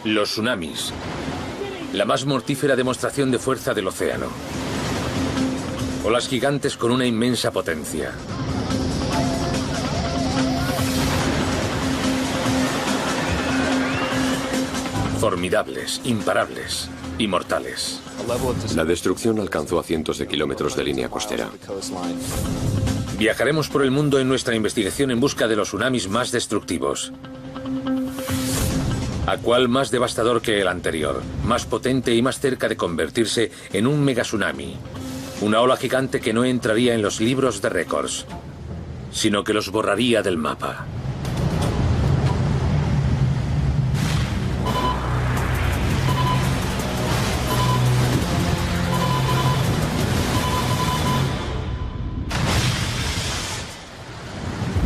Los tsunamis. La más mortífera demostración de fuerza del océano. Olas gigantes con una inmensa potencia. Formidables, imparables y mortales. La destrucción alcanzó a cientos de kilómetros de línea costera. Viajaremos por el mundo en nuestra investigación en busca de los tsunamis más destructivos. ¿A cuál más devastador que el anterior? Más potente y más cerca de convertirse en un megatsunami. Una ola gigante que no entraría en los libros de récords, sino que los borraría del mapa.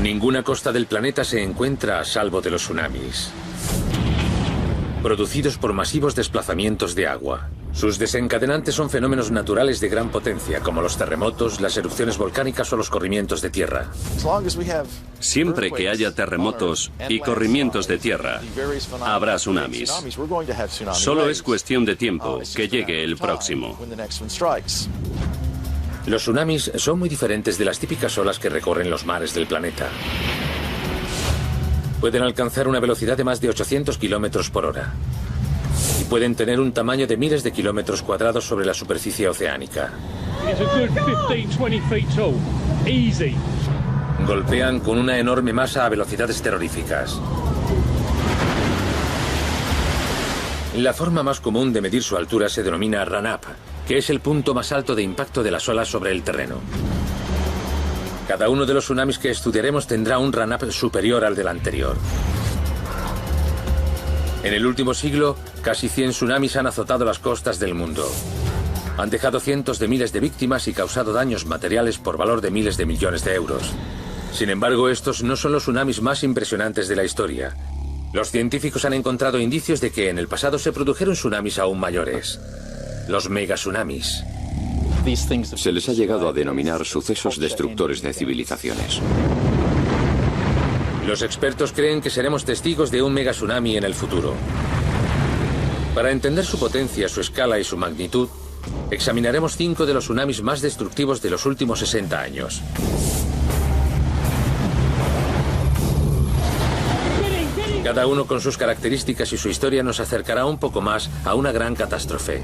Ninguna costa del planeta se encuentra a salvo de los tsunamis, producidos por masivos desplazamientos de agua. Sus desencadenantes son fenómenos naturales de gran potencia, como los terremotos, las erupciones volcánicas o los corrimientos de tierra. Siempre que haya terremotos y corrimientos de tierra, habrá tsunamis. Solo es cuestión de tiempo que llegue el próximo. Los tsunamis son muy diferentes de las típicas olas que recorren los mares del planeta. Pueden alcanzar una velocidad de más de 800 kilómetros por hora. Y pueden tener un tamaño de miles de kilómetros cuadrados sobre la superficie oceánica. Golpean con una enorme masa a velocidades terroríficas. La forma más común de medir su altura se denomina run-up, que es el punto más alto de impacto de las olas sobre el terreno. Cada uno de los tsunamis que estudiaremos tendrá un run-up superior al del anterior. En el último siglo, casi 100 tsunamis han azotado las costas del mundo. Han dejado cientos de miles de víctimas y causado daños materiales por valor de miles de millones de euros. Sin embargo, estos no son los tsunamis más impresionantes de la historia. Los científicos han encontrado indicios de que en el pasado se produjeron tsunamis aún mayores. Los megatsunamis. Se les ha llegado a denominar sucesos destructores de civilizaciones. Los expertos creen que seremos testigos de un megatsunami en el futuro. Para entender su potencia, su escala y su magnitud, examinaremos 5 de los tsunamis más destructivos de los últimos 60 años. Cada uno con sus características y su historia nos acercará un poco más a una gran catástrofe.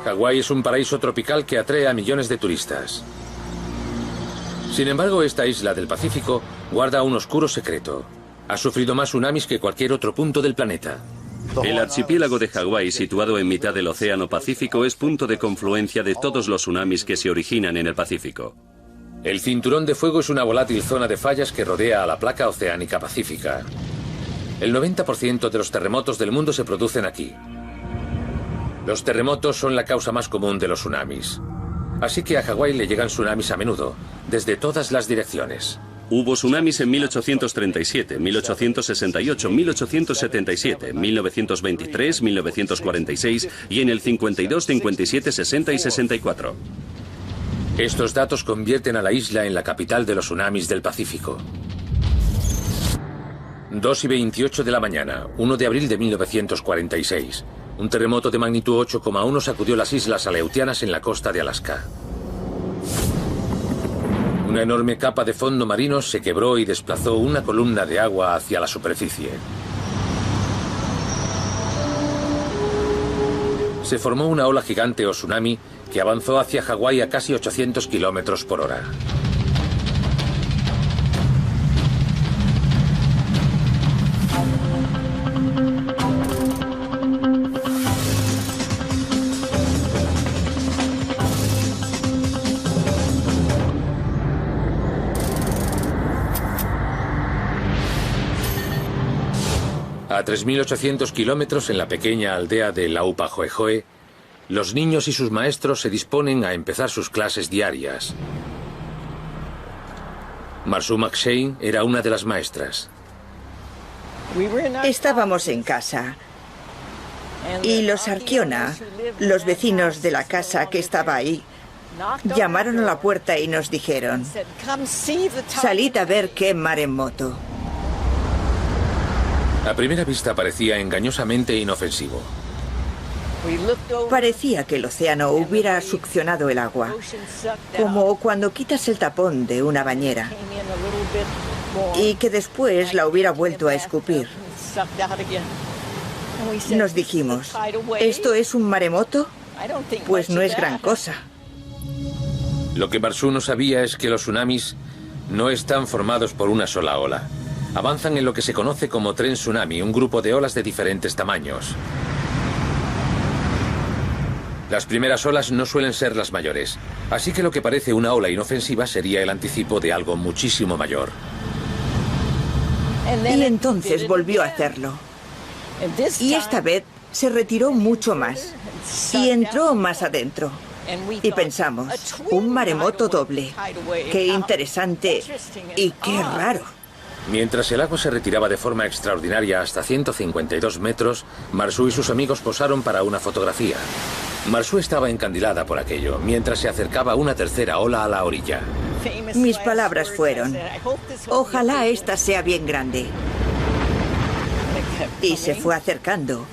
Hawái es un paraíso tropical que atrae a millones de turistas. Sin embargo, esta isla del Pacífico guarda un oscuro secreto. Ha sufrido más tsunamis que cualquier otro punto del planeta. El archipiélago de Hawái, situado en mitad del Océano Pacífico, es punto de confluencia de todos los tsunamis que se originan en el Pacífico. El cinturón de fuego es una volátil zona de fallas que rodea a la placa oceánica pacífica. El 90% de los terremotos del mundo se producen aquí. Los terremotos son la causa más común de los tsunamis. Así que a Hawái le llegan tsunamis a menudo, desde todas las direcciones. Hubo tsunamis en 1837, 1868, 1877, 1923, 1946 y en el 52, 57, 60 y 64. Estos datos convierten a la isla en la capital de los tsunamis del Pacífico. 2:28 de la mañana, 1 de abril de 1946. Un terremoto de magnitud 8,1 sacudió las islas Aleutianas en la costa de Alaska. Una enorme capa de fondo marino se quebró y desplazó una columna de agua hacia la superficie. Se formó una ola gigante o tsunami que avanzó hacia Hawái a casi 800 kilómetros por hora. A 3.800 kilómetros en la pequeña aldea de Laupahoehoe, los niños y sus maestros se disponen a empezar sus clases diarias. Marsu McShane era una de las maestras. Estábamos en casa y los Arquiona, los vecinos de la casa que estaba ahí, Llamaron a la puerta y nos dijeron: salid a ver qué maremoto. A primera vista parecía engañosamente inofensivo. Parecía que el océano hubiera succionado el agua, como cuando quitas el tapón de una bañera, y que después la hubiera vuelto a escupir. Nos dijimos: ¿esto es un maremoto? Pues no es gran cosa. Lo que Marsu no sabía es que los tsunamis no están formados por una sola ola. Avanzan en lo que se conoce como tren tsunami, un grupo de olas de diferentes tamaños. Las primeras olas no suelen ser las mayores, así que lo que parece una ola inofensiva sería el anticipo de algo muchísimo mayor. Y entonces volvió a hacerlo. Y esta vez se retiró mucho más y entró más adentro. Y pensamos: un maremoto doble. Qué interesante y qué raro. Mientras el agua se retiraba de forma extraordinaria hasta 152 metros, Marsu y sus amigos posaron para una fotografía. Marsu estaba encandilada por aquello, mientras se acercaba una tercera ola a la orilla. Mis palabras fueron: ojalá esta sea bien grande. Y se fue acercando.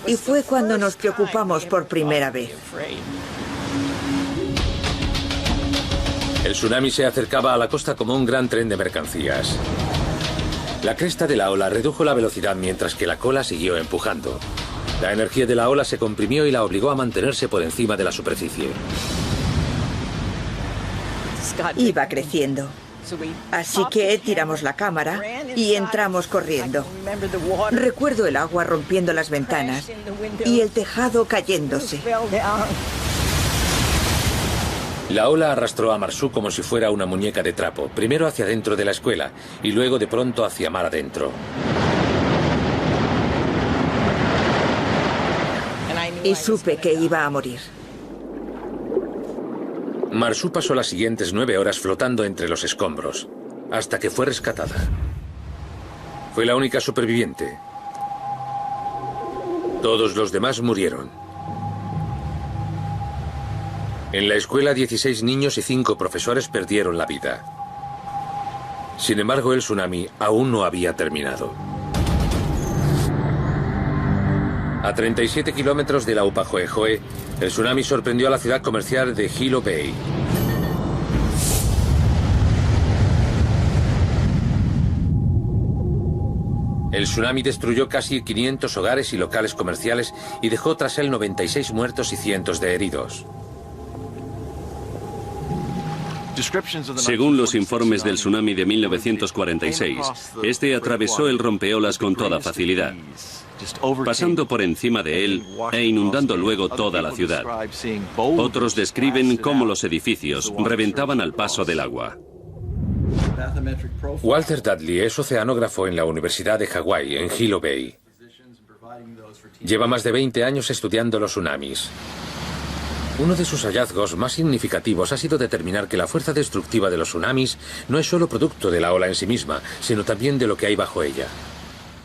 Y fue cuando nos preocupamos por primera vez. El tsunami se acercaba a la costa como un gran tren de mercancías. La cresta de la ola redujo la velocidad mientras que la cola siguió empujando. La energía de la ola se comprimió y la obligó a mantenerse por encima de la superficie. Iba creciendo. Así que tiramos la cámara y entramos corriendo. Recuerdo el agua rompiendo las ventanas y el tejado cayéndose. La ola arrastró a Marsu como si fuera una muñeca de trapo, primero hacia dentro de la escuela y luego de pronto hacia mar adentro. Y supe que iba a morir. Marsu pasó las siguientes 9 horas flotando entre los escombros, hasta que fue rescatada. Fue la única superviviente. Todos los demás murieron. En la escuela, 16 niños y 5 profesores perdieron la vida. Sin embargo, el tsunami aún no había terminado. A 37 kilómetros de la Upajoejoe, el tsunami sorprendió a la ciudad comercial de Hilo Bay. El tsunami destruyó casi 500 hogares y locales comerciales y dejó tras él 96 muertos y cientos de heridos. Según los informes del tsunami de 1946, este atravesó el rompeolas con toda facilidad, pasando por encima de él e inundando luego toda la ciudad. Otros describen cómo los edificios reventaban al paso del agua. Walter Dudley es oceanógrafo en la Universidad de Hawái, en Hilo Bay. Lleva más de 20 años estudiando los tsunamis. Uno de sus hallazgos más significativos ha sido determinar que la fuerza destructiva de los tsunamis no es solo producto de la ola en sí misma, sino también de lo que hay bajo ella.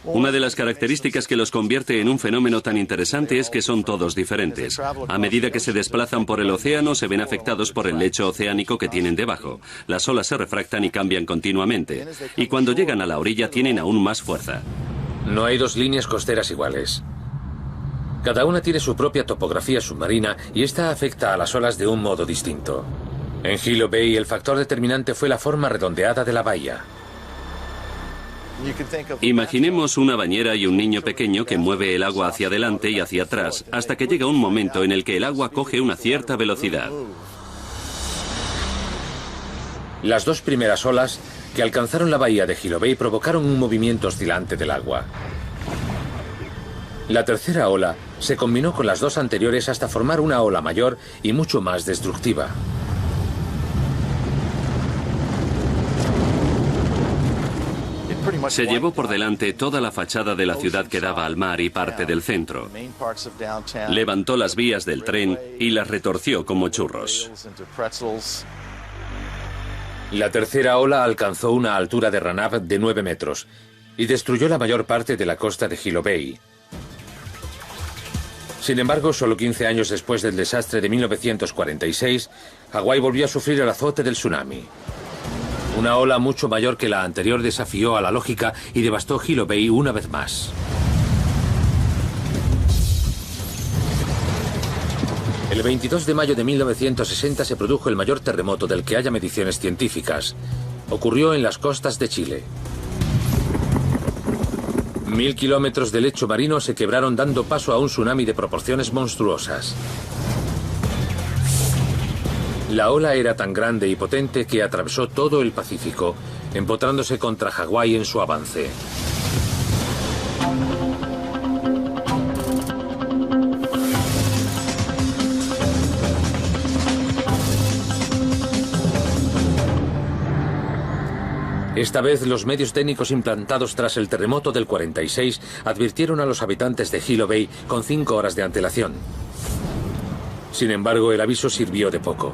Una de las características que los convierte en un fenómeno tan interesante es que son todos diferentes. A medida que se desplazan por el océano, se ven afectados por el lecho oceánico que tienen debajo. Las olas se refractan y cambian continuamente. Y cuando llegan a la orilla tienen aún más fuerza. No hay dos líneas costeras iguales. Cada una tiene su propia topografía submarina y esta afecta a las olas de un modo distinto. En Hilo Bay, el factor determinante fue la forma redondeada de la bahía. Imaginemos una bañera y un niño pequeño que mueve el agua hacia adelante y hacia atrás hasta que llega un momento en el que el agua coge una cierta velocidad. Las dos primeras olas que alcanzaron la bahía de Hilo Bay provocaron un movimiento oscilante del agua. La tercera ola se combinó con las dos anteriores hasta formar una ola mayor y mucho más destructiva. Se llevó por delante toda la fachada de la ciudad que daba al mar y parte del centro. Levantó las vías del tren y las retorció como churros. La tercera ola alcanzó una altura de Ranab de 9 metros y destruyó la mayor parte de la costa de Hilo Bay. Sin embargo, solo 15 años después del desastre de 1946, Hawái volvió a sufrir el azote del tsunami. Una ola mucho mayor que la anterior desafió a la lógica y devastó Hilo Bay una vez más. El 22 de mayo de 1960 se produjo el mayor terremoto del que haya mediciones científicas. Ocurrió en las costas de Chile. 1000 kilómetros de lecho marino se quebraron dando paso a un tsunami de proporciones monstruosas. La ola era tan grande y potente que atravesó todo el Pacífico, empotrándose contra Hawái en su avance. Esta vez los medios técnicos implantados tras el terremoto del 46 advirtieron a los habitantes de Hilo Bay con 5 horas de antelación. Sin embargo, el aviso sirvió de poco.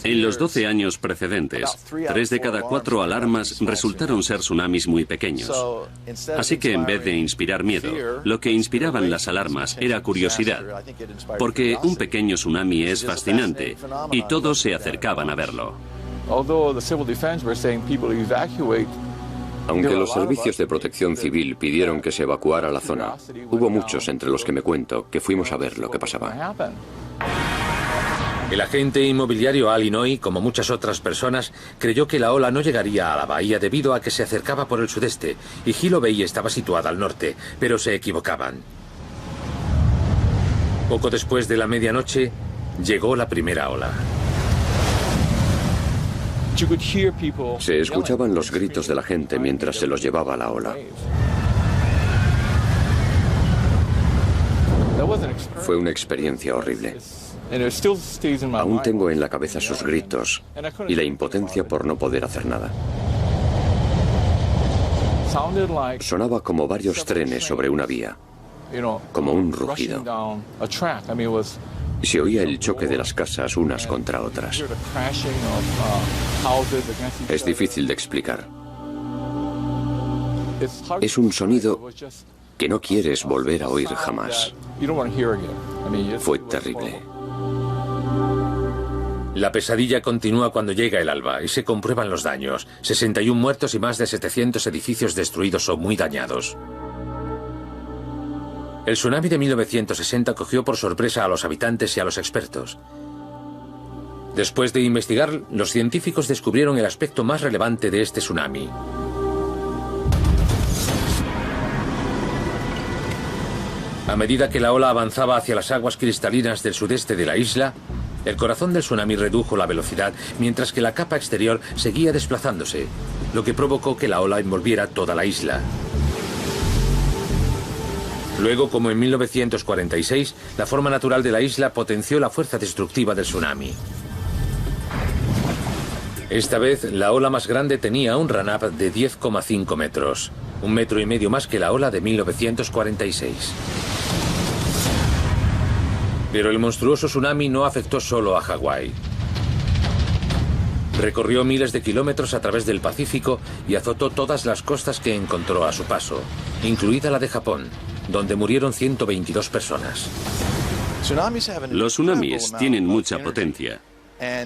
En los 12 años precedentes, 3 de cada 4 alarmas resultaron ser tsunamis muy pequeños. Así que en vez de inspirar miedo, lo que inspiraban las alarmas era curiosidad, porque un pequeño tsunami es fascinante y todos se acercaban a verlo. Aunque los servicios de protección civil pidieron que se evacuara la zona, hubo muchos, entre los que me cuento, que fuimos a ver lo que pasaba. El agente inmobiliario Al Inouye, como muchas otras personas, creyó que la ola no llegaría a la bahía debido a que se acercaba por el sudeste y Hilo Bay estaba situada al norte, pero se equivocaban. Poco después de la medianoche, llegó la primera ola. Se escuchaban los gritos de la gente mientras se los llevaba la ola. Fue una experiencia horrible. Aún tengo en la cabeza sus gritos y la impotencia por no poder hacer nada. Sonaba como varios trenes sobre una vía, como un rugido. Y se oía el choque de las casas unas contra otras. Es difícil de explicar. Es un sonido que no quieres volver a oír jamás. Fue terrible. La pesadilla continúa cuando llega el alba y se comprueban los daños. 61 muertos y más de 700 edificios destruidos o muy dañados. El tsunami de 1960 cogió por sorpresa a los habitantes y a los expertos. Después de investigar, los científicos descubrieron el aspecto más relevante de este tsunami. A medida que la ola avanzaba hacia las aguas cristalinas del sudeste de la isla, el corazón del tsunami redujo la velocidad mientras que la capa exterior seguía desplazándose, lo que provocó que la ola envolviera toda la isla. Luego, como en 1946, la forma natural de la isla potenció la fuerza destructiva del tsunami. Esta vez, la ola más grande tenía un run-up de 10,5 metros, 1,5 metros más que la ola de 1946. Pero el monstruoso tsunami no afectó solo a Hawái. Recorrió miles de kilómetros a través del Pacífico y azotó todas las costas que encontró a su paso, incluida la de Japón, donde murieron 122 personas. Los tsunamis tienen mucha potencia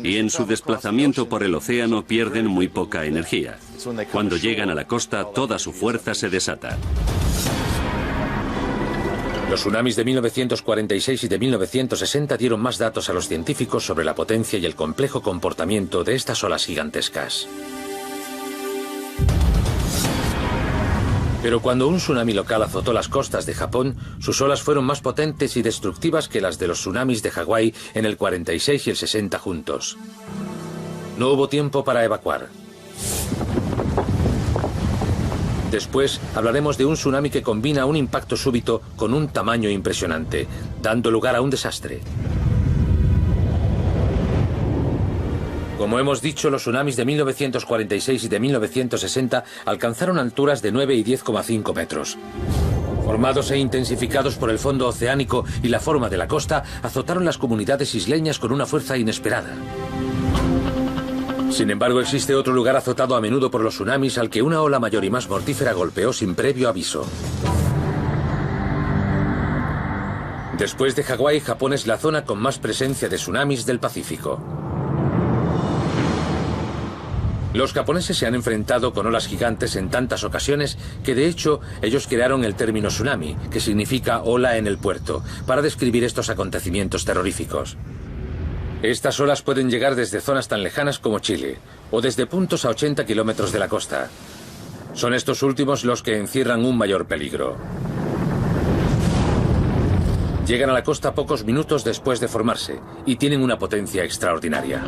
y en su desplazamiento por el océano pierden muy poca energía. Cuando llegan a la costa, toda su fuerza se desata. Los tsunamis de 1946 y de 1960 dieron más datos a los científicos sobre la potencia y el complejo comportamiento de estas olas gigantescas. Pero cuando un tsunami local azotó las costas de Japón, sus olas fueron más potentes y destructivas que las de los tsunamis de Hawái en el 46 y el 60 juntos. No hubo tiempo para evacuar. Después hablaremos de un tsunami que combina un impacto súbito con un tamaño impresionante, dando lugar a un desastre. Como hemos dicho, los tsunamis de 1946 y de 1960 alcanzaron alturas de 9 y 10,5 metros. Formados e intensificados por el fondo oceánico y la forma de la costa, azotaron las comunidades isleñas con una fuerza inesperada. Sin embargo, existe otro lugar azotado a menudo por los tsunamis al que una ola mayor y más mortífera golpeó sin previo aviso. Después de Hawái, Japón es la zona con más presencia de tsunamis del Pacífico. Los japoneses se han enfrentado con olas gigantes en tantas ocasiones que de hecho ellos crearon el término tsunami, que significa ola en el puerto, para describir estos acontecimientos terroríficos. Estas olas pueden llegar desde zonas tan lejanas como Chile, o desde puntos a 80 kilómetros de la costa. Son estos últimos los que encierran un mayor peligro. Llegan a la costa pocos minutos después de formarse y tienen una potencia extraordinaria.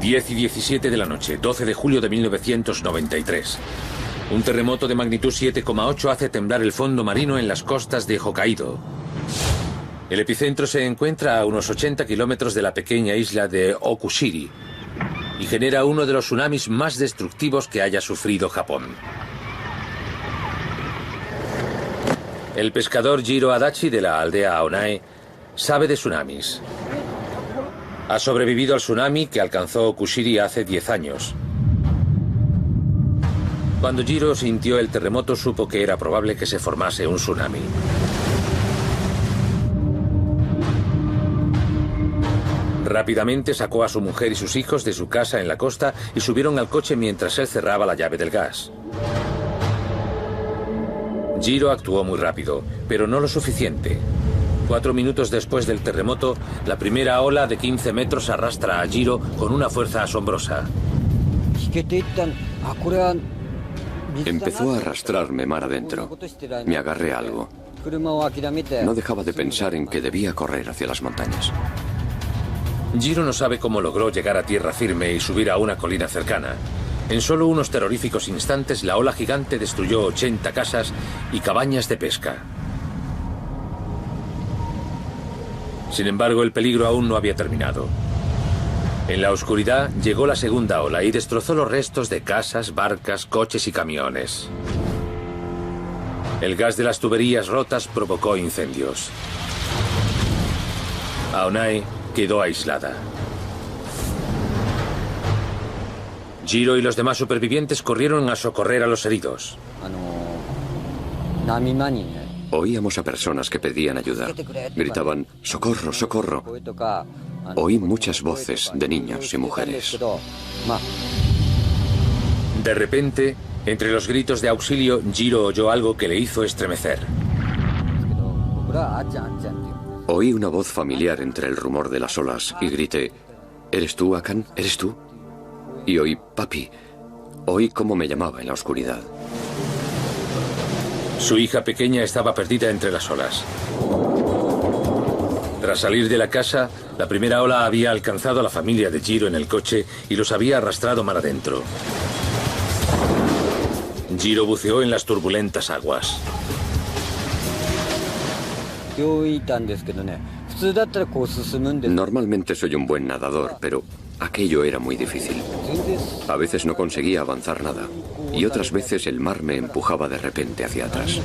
...10 y 17 de la noche, 12 de julio de 1993. Un terremoto de magnitud 7,8 hace temblar el fondo marino en las costas de Hokkaido. El epicentro se encuentra a unos 80 kilómetros de la pequeña isla de Okushiri y genera uno de los tsunamis más destructivos que haya sufrido Japón. El pescador Jiro Adachi de la aldea Aonae sabe de tsunamis. Ha sobrevivido al tsunami que alcanzó Okushiri hace 10 años. Cuando Jiro sintió el terremoto, supo que era probable que se formase un tsunami. Rápidamente sacó a su mujer y sus hijos de su casa en la costa y subieron al coche mientras él cerraba la llave del gas. Jiro actuó muy rápido, pero no lo suficiente. 4 minutos después del terremoto, la primera ola de 15 metros arrastra a Jiro con una fuerza asombrosa. Empezó a arrastrarme mar adentro. Me agarré a algo. No dejaba de pensar en que debía correr hacia las montañas. Jiro no sabe cómo logró llegar a tierra firme y subir a una colina cercana. En solo unos terroríficos instantes, la ola gigante destruyó 80 casas y cabañas de pesca. Sin embargo, el peligro aún no había terminado. En la oscuridad llegó la segunda ola y destrozó los restos de casas, barcas, coches y camiones. El gas de las tuberías rotas provocó incendios. Aonae quedó aislada. Jiro y los demás supervivientes corrieron a socorrer a los heridos. Oíamos a personas que pedían ayuda. Gritaban, ¡socorro, socorro! Oí muchas voces de niños y mujeres. De repente, entre los gritos de auxilio, Jiro oyó algo que le hizo estremecer. Oí una voz familiar entre el rumor de las olas y grité, ¿eres tú, Akan? ¿Eres tú? Y oí, papi. Oí cómo me llamaba en la oscuridad. Su hija pequeña estaba perdida entre las olas. Tras salir de la casa, la primera ola había alcanzado a la familia de Jiro en el coche y los había arrastrado mar adentro. Jiro buceó en las turbulentas aguas. Normalmente soy un buen nadador, pero aquello era muy difícil. A veces no conseguía avanzar nada, y otras veces el mar me empujaba de repente hacia atrás.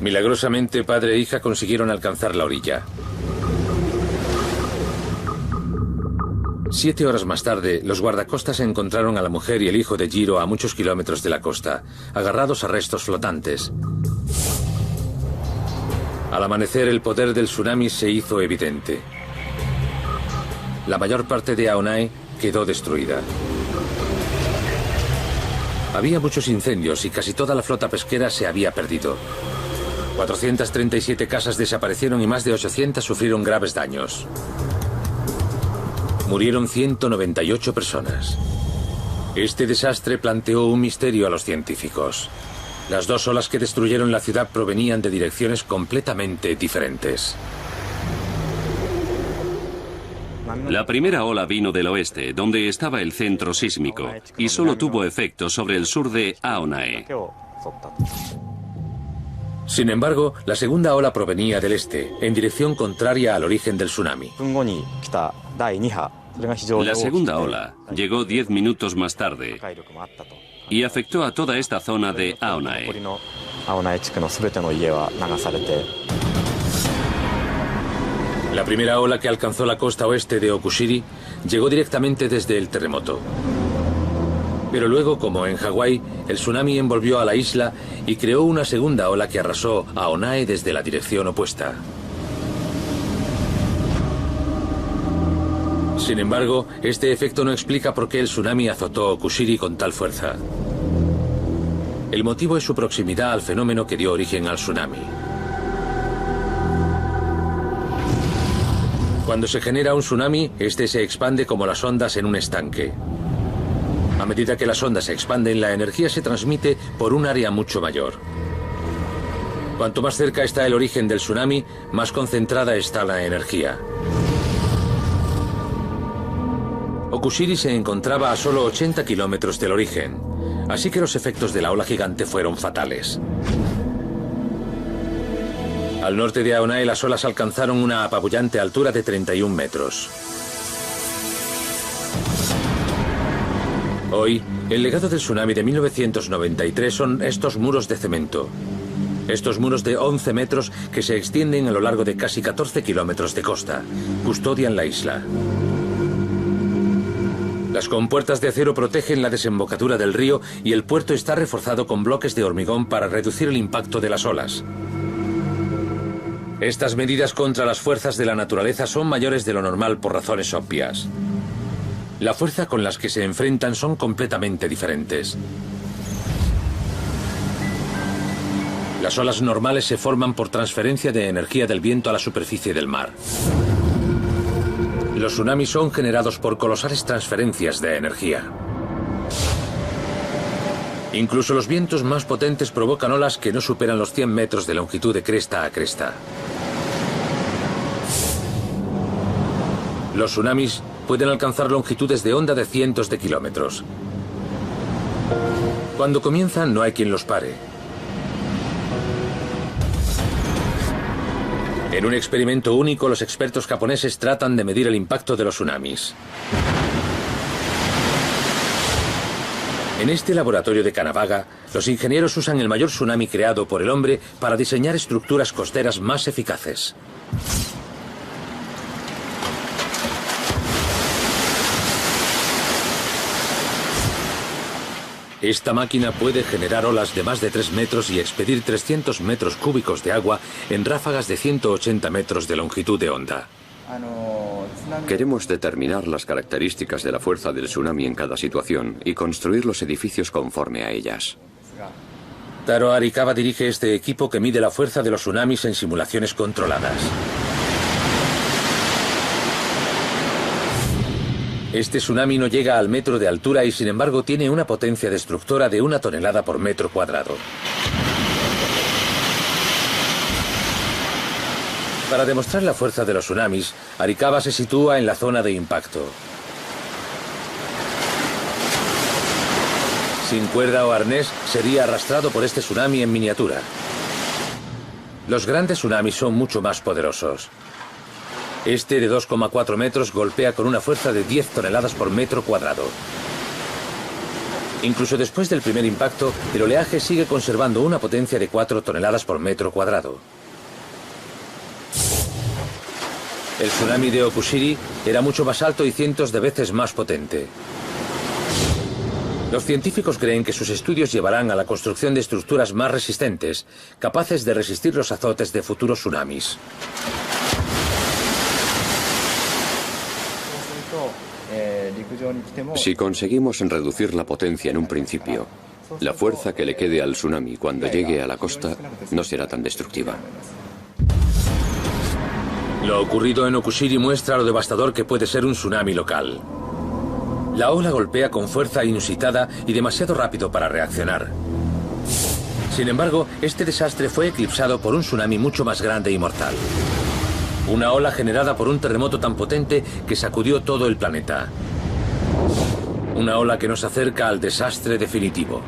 Milagrosamente, padre e hija consiguieron alcanzar la orilla. 7 horas más tarde, los guardacostas encontraron a la mujer y el hijo de Jiro a muchos kilómetros de la costa, agarrados a restos flotantes. Al amanecer, el poder del tsunami se hizo evidente. La mayor parte de Aonae quedó destruida. Había muchos incendios y casi toda la flota pesquera se había perdido. 437 casas desaparecieron y más de 800 sufrieron graves daños. Murieron 198 personas. Este desastre planteó un misterio a los científicos. Las 2 olas que destruyeron la ciudad provenían de direcciones completamente diferentes. La primera ola vino del oeste, donde estaba el centro sísmico, y solo tuvo efecto sobre el sur de Aonae. Sin embargo, la segunda ola provenía del este, en dirección contraria al origen del tsunami. La segunda ola llegó 10 minutos más tarde y afectó a toda esta zona de Aonae. La primera ola que alcanzó la costa oeste de Okushiri llegó directamente desde el terremoto. Pero luego, como en Hawái, el tsunami envolvió a la isla y creó una segunda ola que arrasó a Onae desde la dirección opuesta. Sin embargo, este efecto no explica por qué el tsunami azotó Okushiri con tal fuerza. El motivo es su proximidad al fenómeno que dio origen al tsunami. Cuando se genera un tsunami, este se expande como las ondas en un estanque. A medida que las ondas se expanden, la energía se transmite por un área mucho mayor. Cuanto más cerca está el origen del tsunami, más concentrada está la energía. Okushiri se encontraba a solo 80 kilómetros del origen, así que los efectos de la ola gigante fueron fatales. Al norte de Aonae las olas alcanzaron una apabullante altura de 31 metros. Hoy, el legado del tsunami de 1993 son estos muros de cemento. Estos muros de 11 metros que se extienden a lo largo de casi 14 kilómetros de costa, custodian la isla. Las compuertas de acero protegen la desembocadura del río y el puerto está reforzado con bloques de hormigón para reducir el impacto de las olas. Estas medidas contra las fuerzas de la naturaleza son mayores de lo normal por razones obvias. La fuerza con las que se enfrentan son completamente diferentes. Las olas normales se forman por transferencia de energía del viento a la superficie del mar. Los tsunamis son generados por colosales transferencias de energía. Incluso los vientos más potentes provocan olas que no superan los 100 metros de longitud de cresta a cresta. Los tsunamis pueden alcanzar longitudes de onda de cientos de kilómetros. Cuando comienzan, no hay quien los pare. En un experimento único, los expertos japoneses tratan de medir el impacto de los tsunamis. En este laboratorio de Kanagawa, los ingenieros usan el mayor tsunami creado por el hombre para diseñar estructuras costeras más eficaces. Esta máquina puede generar olas de más de 3 metros y expedir 300 metros cúbicos de agua en ráfagas de 180 metros de longitud de onda. Queremos determinar las características de la fuerza del tsunami en cada situación y construir los edificios conforme a ellas. Taro Arikawa dirige este equipo que mide la fuerza de los tsunamis en simulaciones controladas. Este tsunami no llega al metro de altura y sin embargo tiene una potencia destructora de 1 tonelada por metro cuadrado. Para demostrar la fuerza de los tsunamis, Arikawa se sitúa en la zona de impacto. Sin cuerda o arnés, sería arrastrado por este tsunami en miniatura. Los grandes tsunamis son mucho más poderosos. Este de 2,4 metros golpea con una fuerza de 10 toneladas por metro cuadrado. Incluso después del primer impacto, el oleaje sigue conservando una potencia de 4 toneladas por metro cuadrado. El tsunami de Okushiri era mucho más alto y cientos de veces más potente. Los científicos creen que sus estudios llevarán a la construcción de estructuras más resistentes, capaces de resistir los azotes de futuros tsunamis. Si conseguimos reducir la potencia en un principio, la fuerza que le quede al tsunami cuando llegue a la costa no será tan destructiva. Lo ocurrido en Okushiri muestra lo devastador que puede ser un tsunami local. La ola golpea con fuerza inusitada y demasiado rápido para reaccionar. Sin embargo, este desastre fue eclipsado por un tsunami mucho más grande y mortal. Una ola generada por un terremoto tan potente que sacudió todo el planeta. Una ola que nos acerca al desastre definitivo.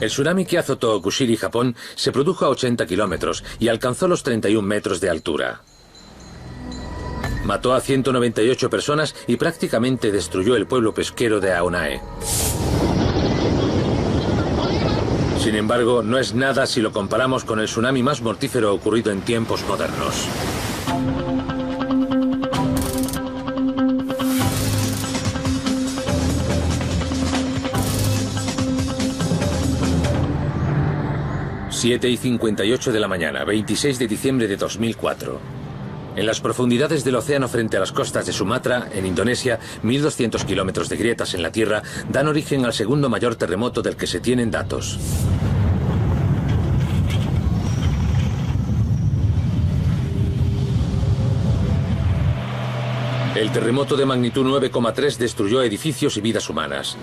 El tsunami que azotó Okushiri, Japón, se produjo a 80 kilómetros y alcanzó los 31 metros de altura. Mató a 198 personas y prácticamente destruyó el pueblo pesquero de Aonae. Sin embargo, no es nada si lo comparamos con el tsunami más mortífero ocurrido en tiempos modernos. ...7:58 de la mañana, 26 de diciembre de 2004. En las profundidades del océano frente a las costas de Sumatra, en Indonesia, 1.200 kilómetros de grietas en la Tierra dan origen al segundo mayor terremoto del que se tienen datos. El terremoto de magnitud 9,3 destruyó edificios y vidas humanas.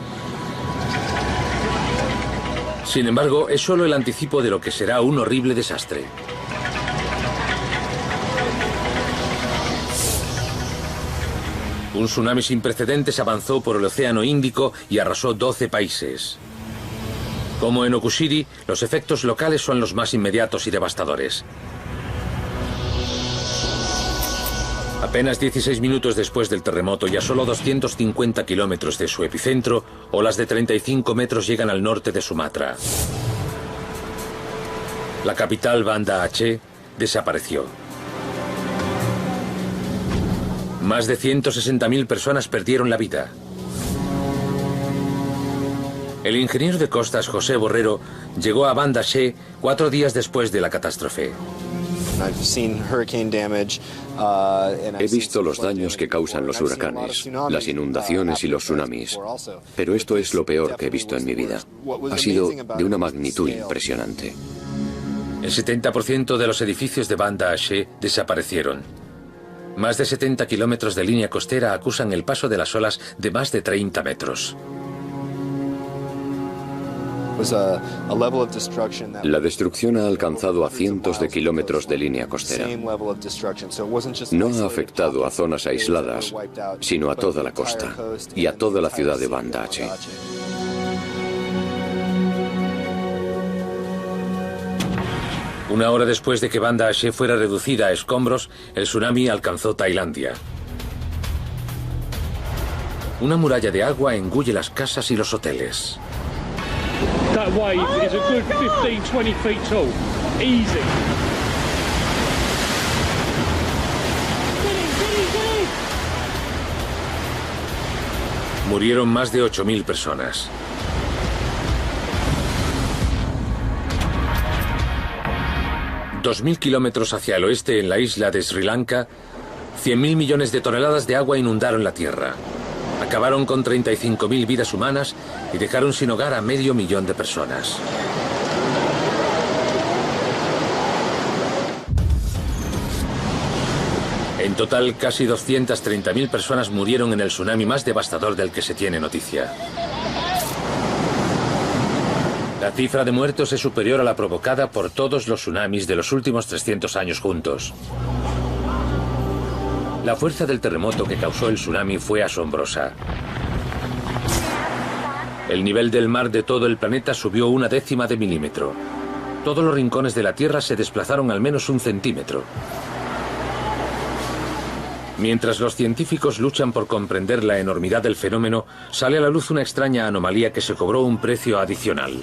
Sin embargo, es solo el anticipo de lo que será un horrible desastre. Un tsunami sin precedentes avanzó por el Océano Índico y arrasó 12 países. Como en Okushiri, los efectos locales son los más inmediatos y devastadores. Apenas 16 minutos después del terremoto y a solo 250 kilómetros de su epicentro, olas de 35 metros llegan al norte de Sumatra. La capital, Banda Aceh, desapareció. Más de 160.000 personas perdieron la vida. El ingeniero de costas José Borrero llegó a Banda Aceh 4 días después de la catástrofe. He visto los daños que causan los huracanes, las inundaciones y los tsunamis, pero esto es lo peor que he visto en mi vida. Ha sido de una magnitud impresionante. El 70% de los edificios de Banda Aceh desaparecieron. Más de 70 kilómetros de línea costera acusan el paso de las olas de más de 30 metros. La destrucción ha alcanzado a cientos de kilómetros de línea costera. No ha afectado a zonas aisladas, sino a toda la costa y a toda la ciudad de Banda Aceh. Una hora después de que Banda Aceh fuera reducida a escombros, el tsunami alcanzó Tailandia. Una muralla de agua engulle las casas y los hoteles. That wave is a good 15-20 feet tall. Easy. Murieron más de 8.000 personas. ...2.000 kilómetros hacia el oeste en la isla de Sri Lanka... ...100.000 millones de toneladas de agua inundaron la tierra. Acabaron con 35.000 vidas humanas y dejaron sin hogar a 500.000 de personas. En total, casi 230.000 personas murieron en el tsunami más devastador del que se tiene noticia. La cifra de muertos es superior a la provocada por todos los tsunamis de los últimos 300 años juntos. La fuerza del terremoto que causó el tsunami fue asombrosa. El nivel del mar de todo el planeta subió 0,1 milímetro. Todos los rincones de la Tierra se desplazaron al menos 1 centímetro. Mientras los científicos luchan por comprender la enormidad del fenómeno, sale a la luz una extraña anomalía que se cobró un precio adicional.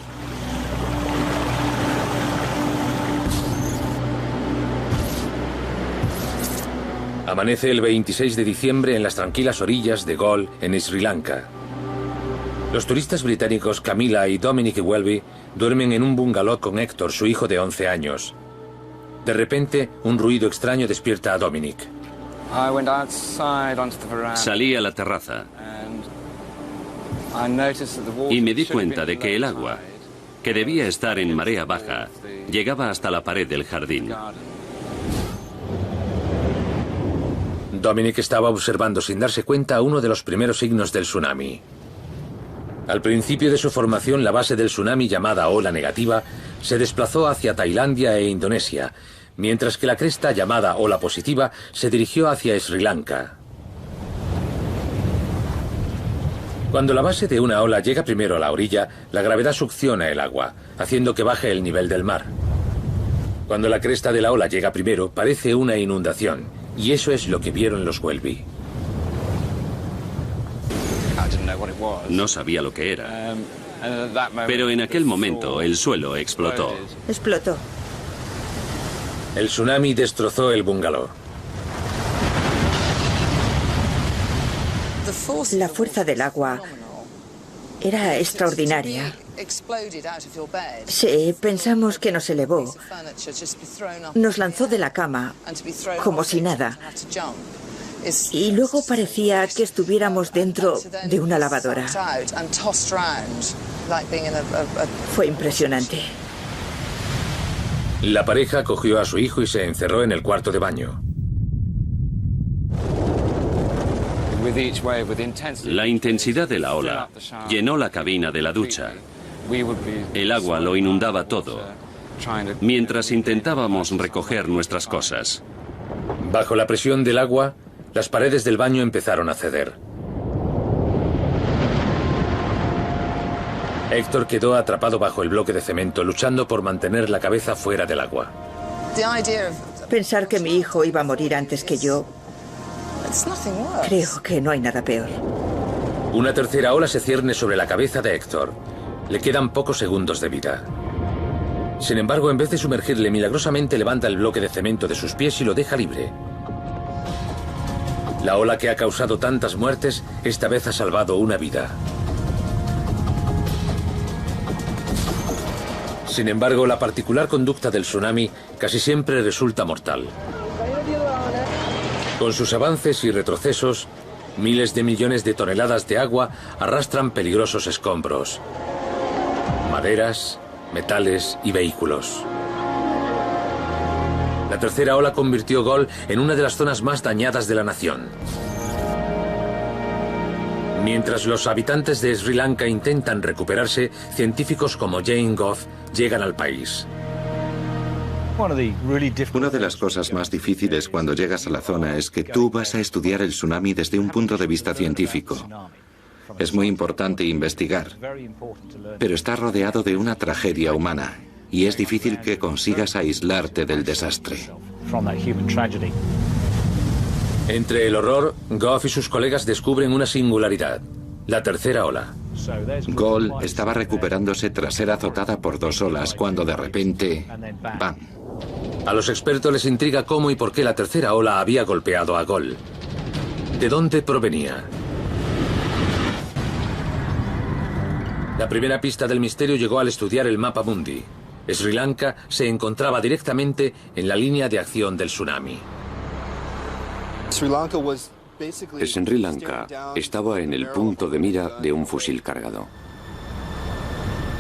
Amanece el 26 de diciembre en las tranquilas orillas de Galle, en Sri Lanka. Los turistas británicos Camilla y Dominic Welby duermen en un bungalow con Héctor, su hijo de 11 años. De repente, un ruido extraño despierta a Dominic. Salí a la terraza y me di cuenta de que el agua, que debía estar en marea baja, llegaba hasta la pared del jardín. Dominic estaba observando sin darse cuenta uno de los primeros signos del tsunami. Al principio de su formación, la base del tsunami, llamada ola negativa, se desplazó hacia Tailandia e Indonesia, mientras que la cresta, llamada ola positiva, se dirigió hacia Sri Lanka. Cuando la base de una ola llega primero a la orilla, la gravedad succiona el agua, haciendo que baje el nivel del mar. Cuando la cresta de la ola llega primero, parece una inundación. Y eso es lo que vieron los Welby. No sabía lo que era. Pero en aquel momento el suelo explotó. Explotó. El tsunami destrozó el bungalow. La fuerza del agua era extraordinaria. Sí, pensamos que nos elevó. Nos lanzó de la cama, como si nada. Y luego parecía que estuviéramos dentro de una lavadora. Fue impresionante. La pareja cogió a su hijo y se encerró en el cuarto de baño. La intensidad de la ola llenó la cabina de la ducha. El agua lo inundaba todo, mientras intentábamos recoger nuestras cosas. Bajo la presión del agua, las paredes del baño empezaron a ceder. Héctor quedó atrapado bajo el bloque de cemento, luchando por mantener la cabeza fuera del agua. Pensar que mi hijo iba a morir antes que yo, creo que no hay nada peor. Una tercera ola se cierne sobre la cabeza de Héctor. Le quedan pocos segundos de vida. Sin embargo, en vez de sumergirle, milagrosamente levanta el bloque de cemento de sus pies y lo deja libre. La ola que ha causado tantas muertes, esta vez ha salvado una vida. Sin embargo, la particular conducta del tsunami casi siempre resulta mortal. Con sus avances y retrocesos, miles de millones de toneladas de agua arrastran peligrosos escombros, maderas, metales y vehículos. La tercera ola convirtió Galle en una de las zonas más dañadas de la nación. Mientras los habitantes de Sri Lanka intentan recuperarse, científicos como Jane Gough llegan al país. Una de las cosas más difíciles cuando llegas a la zona es que tú vas a estudiar el tsunami desde un punto de vista científico. Es muy importante investigar, pero está rodeado de una tragedia humana y es difícil que consigas aislarte del desastre. Entre el horror, Gough y sus colegas descubren una singularidad: la tercera ola. Galle estaba recuperándose tras ser azotada por 2 olas cuando de repente, ¡bam! A los expertos les intriga cómo y por qué la tercera ola había golpeado a Galle. ¿De dónde provenía? La primera pista del misterio llegó al estudiar el mapa mundi. Sri Lanka se encontraba directamente en la línea de acción del tsunami. Sri Lanka estaba en el punto de mira de un fusil cargado.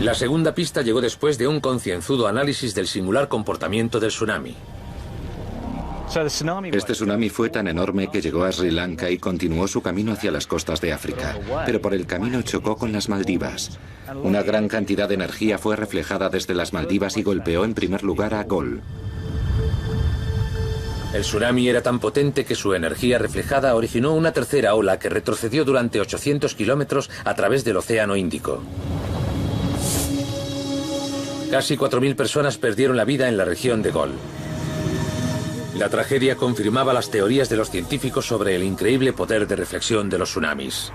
La segunda pista llegó después de un concienzudo análisis del singular comportamiento del tsunami. Este tsunami fue tan enorme que llegó a Sri Lanka y continuó su camino hacia las costas de África, pero por el camino chocó con las Maldivas. Una gran cantidad de energía fue reflejada desde las Maldivas y golpeó en primer lugar a Galle. El tsunami era tan potente que su energía reflejada originó una tercera ola que retrocedió durante 800 kilómetros a través del Océano Índico. Casi 4.000 personas perdieron la vida en la región de Galle. La tragedia confirmaba las teorías de los científicos sobre el increíble poder de reflexión de los tsunamis.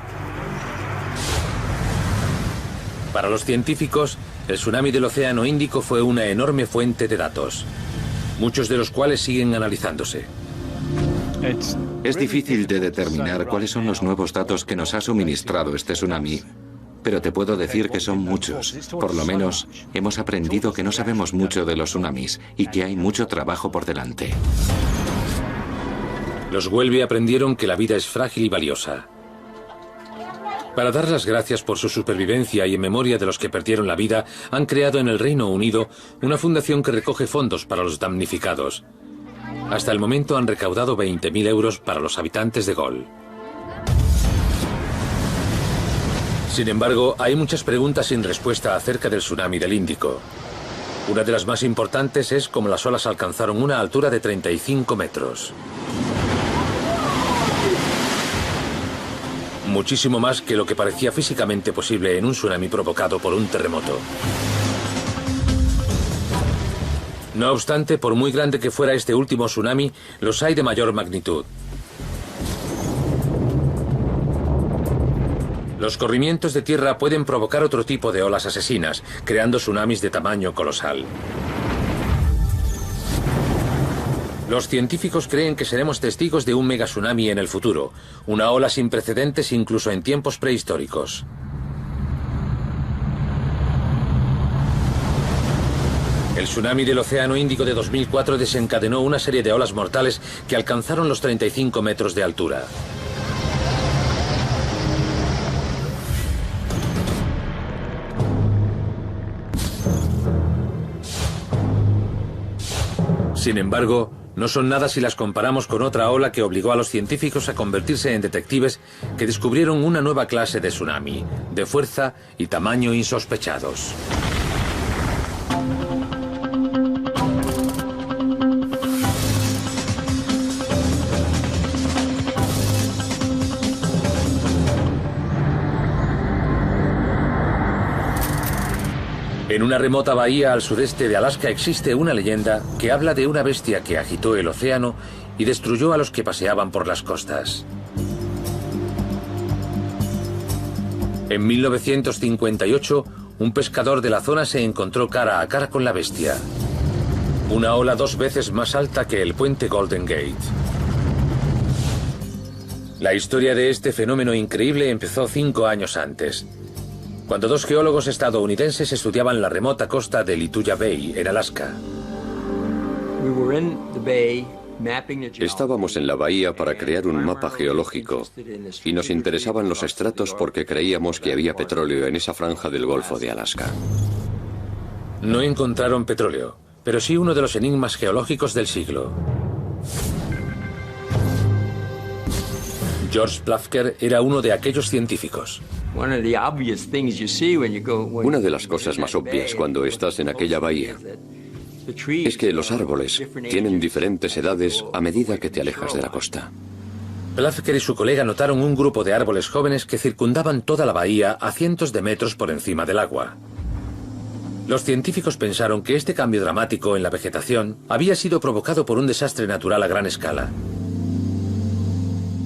Para los científicos, el tsunami del Océano Índico fue una enorme fuente de datos, muchos de los cuales siguen analizándose. Es difícil de determinar cuáles son los nuevos datos que nos ha suministrado este tsunami, pero te puedo decir que son muchos. Por lo menos, hemos aprendido que no sabemos mucho de los tsunamis y que hay mucho trabajo por delante. Los Welby aprendieron que la vida es frágil y valiosa. Para dar las gracias por su supervivencia y en memoria de los que perdieron la vida, han creado en el Reino Unido una fundación que recoge fondos para los damnificados. Hasta el momento han recaudado 20.000 euros para los habitantes de Galle. Sin embargo, hay muchas preguntas sin respuesta acerca del tsunami del Índico. Una de las más importantes es cómo las olas alcanzaron una altura de 35 metros. Muchísimo más que lo que parecía físicamente posible en un tsunami provocado por un terremoto. No obstante, por muy grande que fuera este último tsunami, los hay de mayor magnitud. Los corrimientos de tierra pueden provocar otro tipo de olas asesinas, creando tsunamis de tamaño colosal. Los científicos creen que seremos testigos de un megatsunami en el futuro, una ola sin precedentes incluso en tiempos prehistóricos. El tsunami del Océano Índico de 2004 desencadenó una serie de olas mortales que alcanzaron los 35 metros de altura. Sin embargo, no son nada si las comparamos con otra ola que obligó a los científicos a convertirse en detectives que descubrieron una nueva clase de tsunami, de fuerza y tamaño insospechados. En una remota bahía al sudeste de Alaska existe una leyenda que habla de una bestia que agitó el océano y destruyó a los que paseaban por las costas. En 1958, un pescador de la zona se encontró cara a cara con la bestia. Una ola 2 veces más alta que el puente Golden Gate. La historia de este fenómeno increíble empezó 5 años antes, cuando 2 geólogos estadounidenses estudiaban la remota costa de Lituya Bay, en Alaska. Estábamos en la bahía para crear un mapa geológico y nos interesaban los estratos porque creíamos que había petróleo en esa franja del Golfo de Alaska. No encontraron petróleo, pero sí uno de los enigmas geológicos del siglo. George Plufker era uno de aquellos científicos. Una de las cosas más obvias cuando estás en aquella bahía es que los árboles tienen diferentes edades a medida que te alejas de la costa. Plufker y su colega notaron un grupo de árboles jóvenes que circundaban toda la bahía a cientos de metros por encima del agua. Los científicos pensaron que este cambio dramático en la vegetación había sido provocado por un desastre natural a gran escala.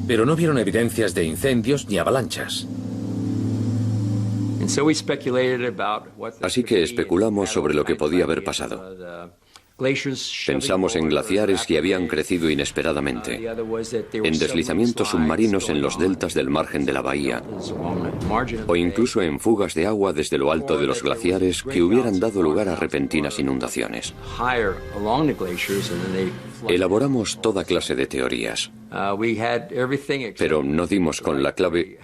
Pero no vieron evidencias de incendios ni avalanchas. Así que especulamos sobre lo que podía haber pasado. Pensamos en glaciares que habían crecido inesperadamente, en deslizamientos submarinos en los deltas del margen de la bahía, o incluso en fugas de agua desde lo alto de los glaciares que hubieran dado lugar a repentinas inundaciones. Elaboramos toda clase de teorías, pero no dimos con la clave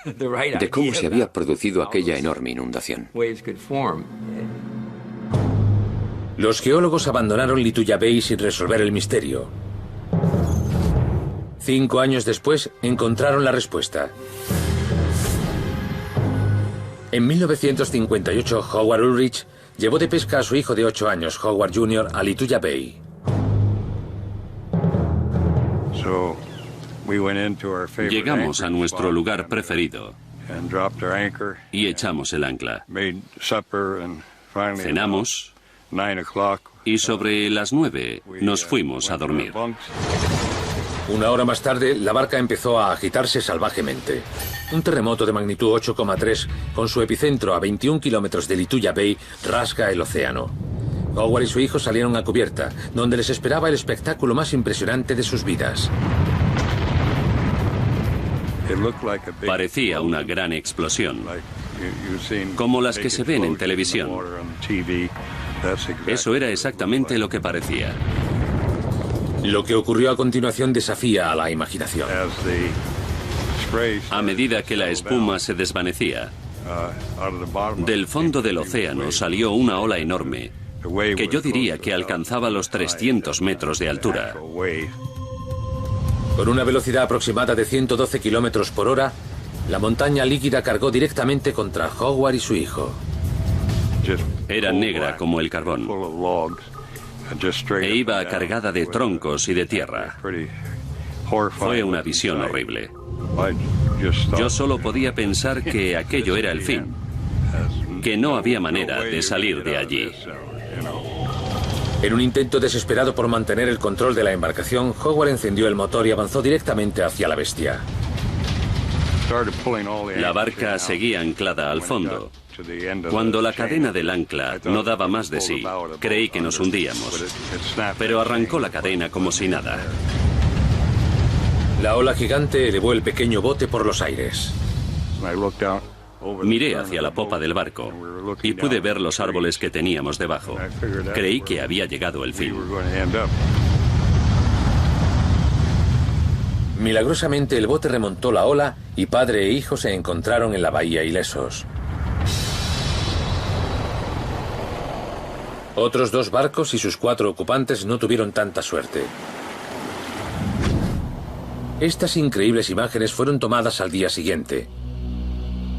de cómo se había producido aquella enorme inundación. Los geólogos abandonaron Lituya Bay sin resolver el misterio. 5 años después encontraron la respuesta. En 1958, Howard Ulrich llevó de pesca a su hijo de 8 años, Howard Jr., a Lituya Bay. Llegamos a nuestro lugar preferido y echamos el ancla. Cenamos y sobre las 9 nos fuimos a dormir. 1 hora más tarde, la barca empezó a agitarse salvajemente. Un terremoto de magnitud 8,3, con su epicentro a 21 kilómetros de Lituya Bay, rasga el océano. Howard y su hijo salieron a cubierta, donde les esperaba el espectáculo más impresionante de sus vidas. Parecía una gran explosión, como las que se ven en televisión. Eso era exactamente lo que parecía. Lo que ocurrió a continuación desafía a la imaginación. A medida que la espuma se desvanecía, del fondo del océano salió una ola enorme, que yo diría que alcanzaba los 300 metros de altura. Con una velocidad aproximada de 112 kilómetros por hora, la montaña líquida cargó directamente contra Howard y su hijo. Era negra como el carbón e iba cargada de troncos y de tierra. Fue una visión horrible. Yo solo podía pensar que aquello era el fin, que no había manera de salir de allí. En un intento desesperado por mantener el control de la embarcación, Howard encendió el motor y avanzó directamente hacia la bestia. La barca seguía anclada al fondo. Cuando la cadena del ancla no daba más de sí, creí que nos hundíamos, pero arrancó la cadena como si nada. La ola gigante elevó el pequeño bote por los aires. Miré hacia la popa del barco y pude ver los árboles que teníamos debajo. Creí que había llegado el fin. Milagrosamente el bote remontó la ola y padre e hijo se encontraron en la bahía ilesos. Otros 2 barcos y sus 4 ocupantes no tuvieron tanta suerte. Estas increíbles imágenes fueron tomadas al día siguiente.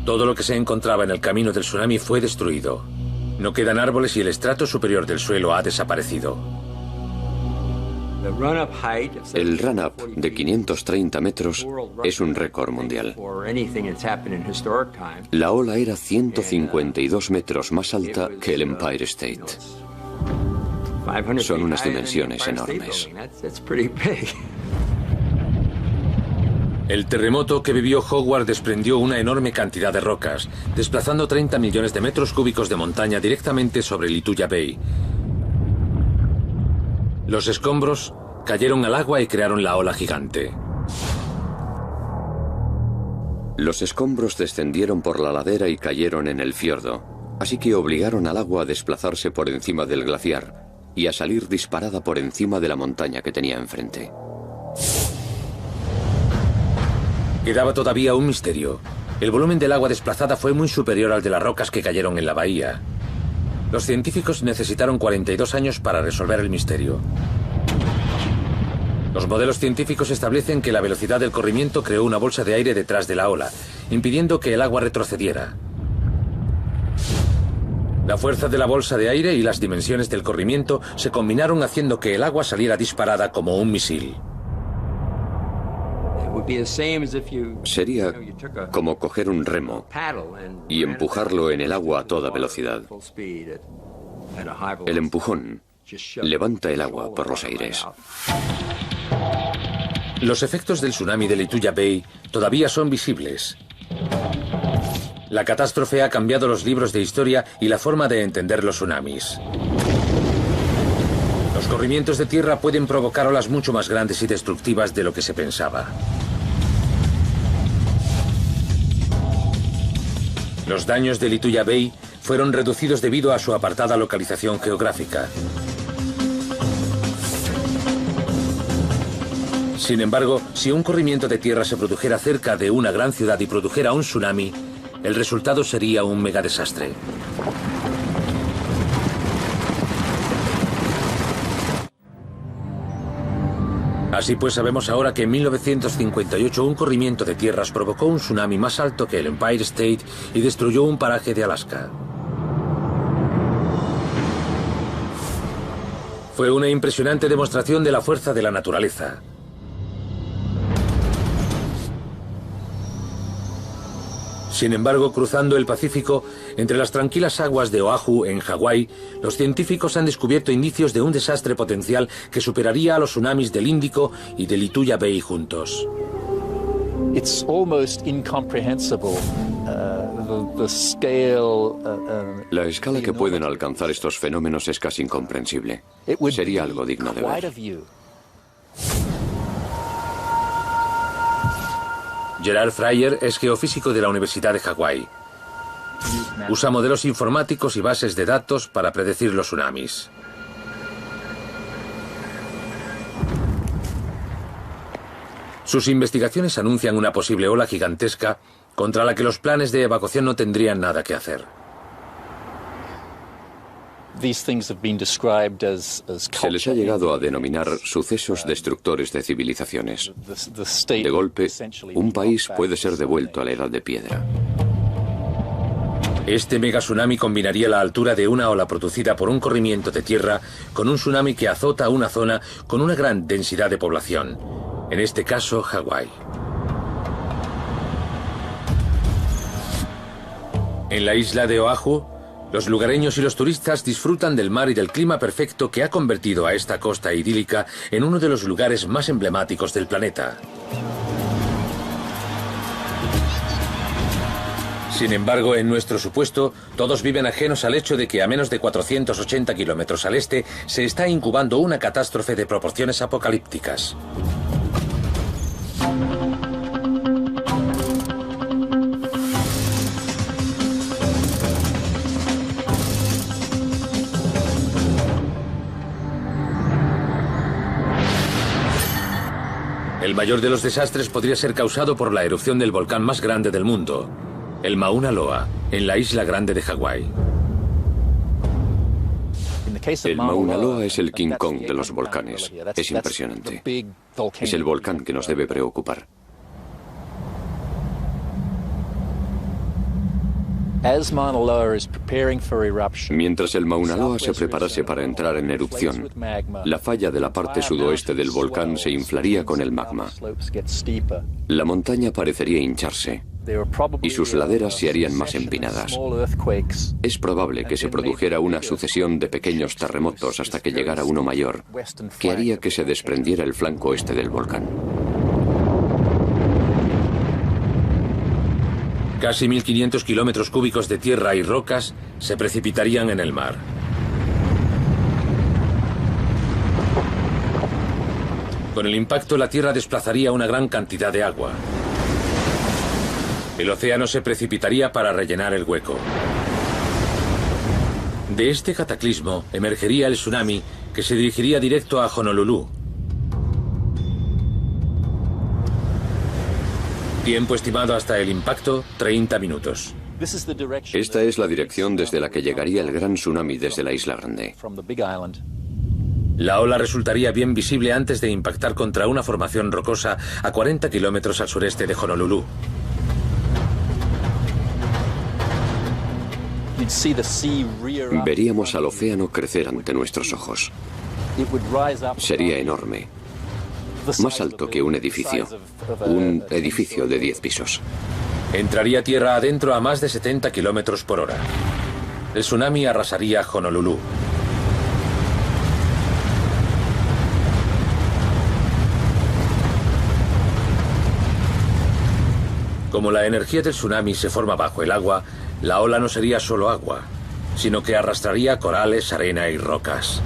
Todo lo que se encontraba en el camino del tsunami fue destruido. No quedan árboles y el estrato superior del suelo ha desaparecido. El run-up de 530 metros es un récord mundial. La ola era 152 metros más alta que el Empire State. Son unas dimensiones enormes. El terremoto que vivió Howard desprendió una enorme cantidad de rocas, desplazando 30 millones de metros cúbicos de montaña directamente sobre Lituya Bay. Los escombros cayeron al agua y crearon la ola gigante. Los escombros descendieron por la ladera y cayeron en el fiordo, así que obligaron al agua a desplazarse por encima del glaciar y a salir disparada por encima de la montaña que tenía enfrente. Quedaba todavía un misterio. El volumen del agua desplazada fue muy superior al de las rocas que cayeron en la bahía. Los científicos necesitaron 42 años para resolver el misterio. Los modelos científicos establecen que la velocidad del corrimiento creó una bolsa de aire detrás de la ola, impidiendo que el agua retrocediera. La fuerza de la bolsa de aire y las dimensiones del corrimiento se combinaron haciendo que el agua saliera disparada como un misil. Sería como coger un remo y empujarlo en el agua a toda velocidad. El empujón levanta el agua por los aires. Los efectos del tsunami de Lituya Bay todavía son visibles. La catástrofe ha cambiado los libros de historia y la forma de entender los tsunamis. Los corrimientos de tierra pueden provocar olas mucho más grandes y destructivas de lo que se pensaba. Los daños de Lituya Bay fueron reducidos debido a su apartada localización geográfica. Sin embargo, si un corrimiento de tierra se produjera cerca de una gran ciudad y produjera un tsunami, el resultado sería un megadesastre. Así pues, sabemos ahora que en 1958 un corrimiento de tierras provocó un tsunami más alto que el Empire State y destruyó un paraje de Alaska. Fue una impresionante demostración de la fuerza de la naturaleza. Sin embargo, cruzando el Pacífico, entre las tranquilas aguas de Oahu, en Hawái, los científicos han descubierto indicios de un desastre potencial que superaría a los tsunamis del Índico y de Lituya Bay juntos. It's almost incomprehensible. La escala que pueden alcanzar estos fenómenos es casi incomprensible. Sería algo digno de ver. Gerard Fryer es geofísico de la Universidad de Hawái. Usa modelos informáticos y bases de datos para predecir los tsunamis. Sus investigaciones anuncian una posible ola gigantesca contra la que los planes de evacuación no tendrían nada que hacer. Se les ha llegado a denominar sucesos destructores de civilizaciones. De golpe, un país puede ser devuelto a la edad de piedra. Este mega tsunami combinaría la altura de una ola producida por un corrimiento de tierra con un tsunami que azota una zona con una gran densidad de población, en este caso Hawái. En la isla de Oahu, los lugareños y los turistas disfrutan del mar y del clima perfecto que ha convertido a esta costa idílica en uno de los lugares más emblemáticos del planeta. Sin embargo, en nuestro supuesto, todos viven ajenos al hecho de que a menos de 480 kilómetros al este se está incubando una catástrofe de proporciones apocalípticas. El mayor de los desastres podría ser causado por la erupción del volcán más grande del mundo, el Mauna Loa, en la isla grande de Hawái. El Mauna Loa es el King Kong de los volcanes. Es impresionante. Es el volcán que nos debe preocupar. Mientras el Mauna Loa se preparase para entrar en erupción, la falla de la parte sudoeste del volcán se inflaría con el magma. La montaña parecería hincharse y sus laderas se harían más empinadas. Es probable que se produjera una sucesión de pequeños terremotos hasta que llegara uno mayor, que haría que se desprendiera el flanco este del volcán. Casi 1.500 kilómetros cúbicos de tierra y rocas se precipitarían en el mar. Con el impacto, la tierra desplazaría una gran cantidad de agua. El océano se precipitaría para rellenar el hueco. De este cataclismo emergería el tsunami que se dirigiría directo a Honolulu. Tiempo estimado hasta el impacto, 30 minutos. Esta es la dirección desde la que llegaría el gran tsunami desde la isla grande. La ola resultaría bien visible antes de impactar contra una formación rocosa a 40 kilómetros al sureste de Honolulu. Veríamos al océano crecer ante nuestros ojos. Sería enorme. Más alto que un edificio de 10 pisos. Entraría tierra adentro a más de 70 kilómetros por hora. El tsunami arrasaría Honolulu. Como la energía del tsunami se forma bajo el agua, la ola no sería solo agua, sino que arrastraría corales, arena y rocas.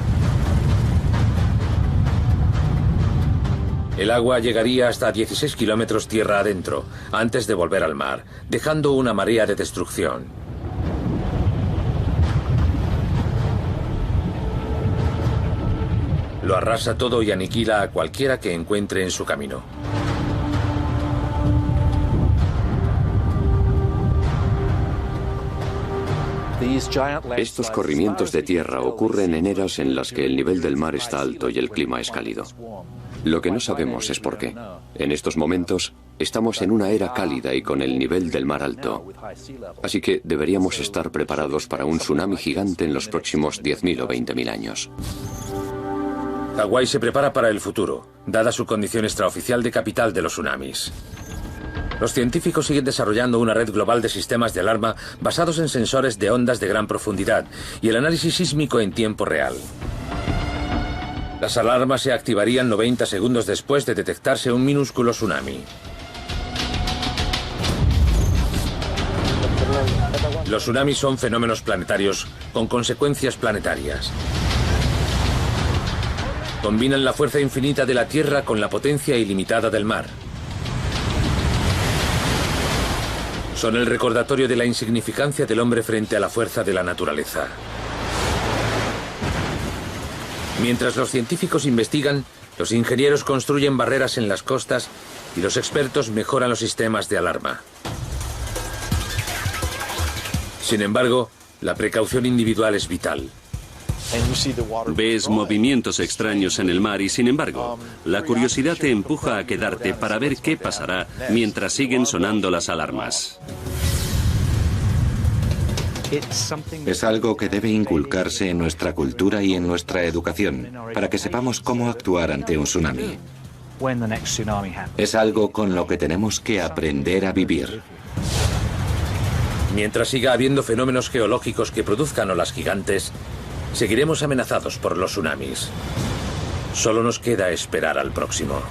El agua llegaría hasta 16 kilómetros tierra adentro, antes de volver al mar, dejando una marea de destrucción. Lo arrasa todo y aniquila a cualquiera que encuentre en su camino. Estos corrimientos de tierra ocurren en eras en las que el nivel del mar está alto y el clima es cálido. Lo que no sabemos es por qué. En estos momentos estamos en una era cálida y con el nivel del mar alto. Así que deberíamos estar preparados para un tsunami gigante en los próximos 10.000 o 20.000 años. Hawái se prepara para el futuro, dada su condición extraoficial de capital de los tsunamis. Los científicos siguen desarrollando una red global de sistemas de alarma basados en sensores de ondas de gran profundidad y el análisis sísmico en tiempo real. Las alarmas se activarían 90 segundos después de detectarse un minúsculo tsunami. Los tsunamis son fenómenos planetarios con consecuencias planetarias. Combinan la fuerza infinita de la Tierra con la potencia ilimitada del mar. Son el recordatorio de la insignificancia del hombre frente a la fuerza de la naturaleza. Mientras los científicos investigan, los ingenieros construyen barreras en las costas y los expertos mejoran los sistemas de alarma. Sin embargo, la precaución individual es vital. Ves movimientos extraños en el mar y, sin embargo, la curiosidad te empuja a quedarte para ver qué pasará mientras siguen sonando las alarmas. Es algo que debe inculcarse en nuestra cultura y en nuestra educación, para que sepamos cómo actuar ante un tsunami. Es algo con lo que tenemos que aprender a vivir. Mientras siga habiendo fenómenos geológicos que produzcan olas gigantes, seguiremos amenazados por los tsunamis. Solo nos queda esperar al próximo.